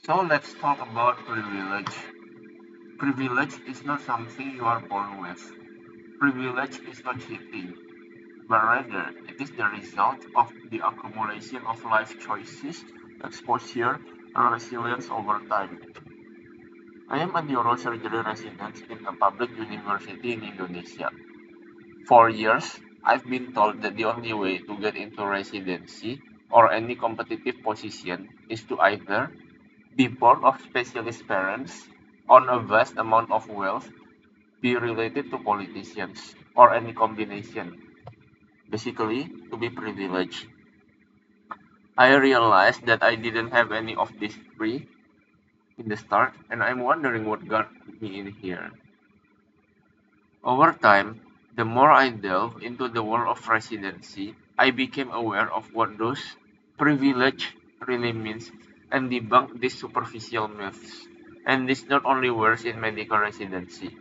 So let's talk about privilege. Privilege is not something you are born with. Privilege is not cheating, but rather it is the result of the accumulation of life choices, exposure, and resilience over time. I am a neurosurgery resident in a public university in Indonesia. For years, I've been told that the only way to get into residency or any competitive position is to either be born of specialist parents, own a vast amount of wealth, be related to politicians, or any combination. Basically, to be privileged. I realized that I didn't have any of these three in the start, and I'm wondering what got me in here. Over time, the more I delved into the world of residency, I became aware of what those privilege really means and debunked these superficial myths. And this not only works in medical residency.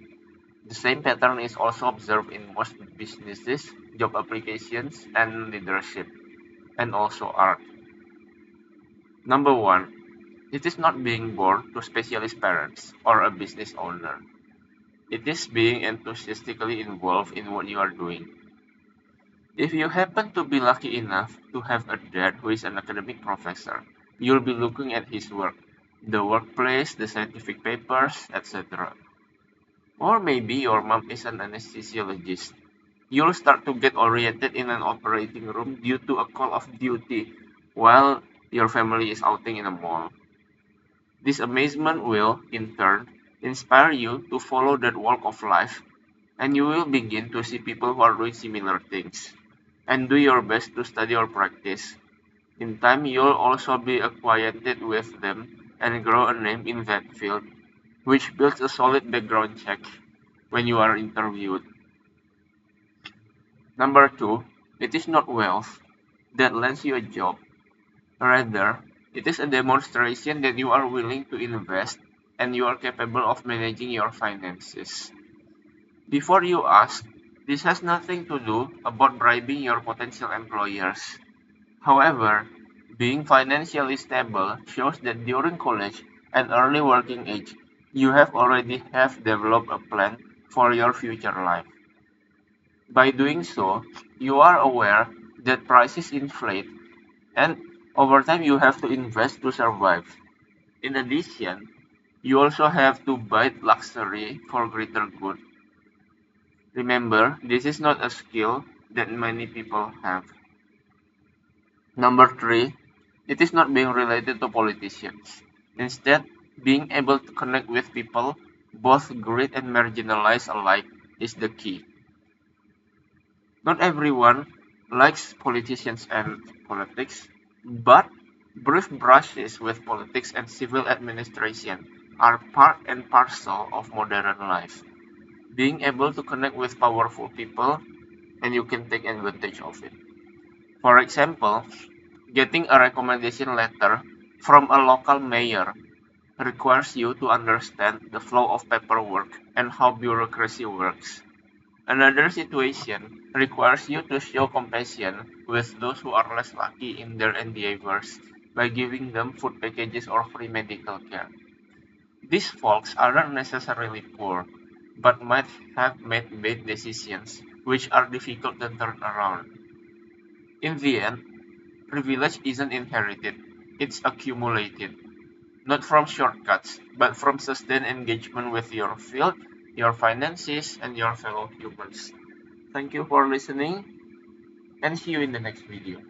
The same pattern is also observed in most businesses, job applications, and leadership, and also art. Number one, it is not being born to specialist parents or a business owner. It is being enthusiastically involved in what you are doing. If you happen to be lucky enough to have a dad who is an academic professor, you'll be looking at his work, the workplace, the scientific papers, etc. Or maybe your mom is an anesthesiologist. You'll start to get oriented in an operating room due to a call of duty while your family is outing in a mall. This amazement will, in turn, inspire you to follow that walk of life, and you will begin to see people who are doing similar things, and do your best to study or practice. In time, you'll also be acquainted with them and grow a name in that field, which builds a solid background check when you are interviewed. Number two, it is not wealth that lands you a job. Rather, it is a demonstration that you are willing to invest and you are capable of managing your finances. Before you ask, this has nothing to do about bribing your potential employers. However, being financially stable shows that during college and early working age, you have already have developed a plan for your future life. By doing so, you are aware that prices inflate and over time you have to invest to survive. In addition, you also have to buy luxury for greater good. Remember, this is not a skill that many people have. Number three, it is not being related to politicians. Instead, being able to connect with people, both great and marginalized alike, is the key. Not everyone likes politicians and politics, but brief brushes with politics and civil administration are part and parcel of modern life. Being able to connect with powerful people and you can take advantage of it. For example, getting a recommendation letter from a local mayor requires you to understand the flow of paperwork and how bureaucracy works. Another situation requires you to show compassion with those who are less lucky in their endeavors by giving them food packages or free medical care. These folks aren't necessarily poor, but might have made bad decisions which are difficult to turn around. In the end, privilege isn't inherited, it's accumulated, not from shortcuts, but from sustained engagement with your field, your finances, and your fellow humans. Thank you for listening and see you in the next video.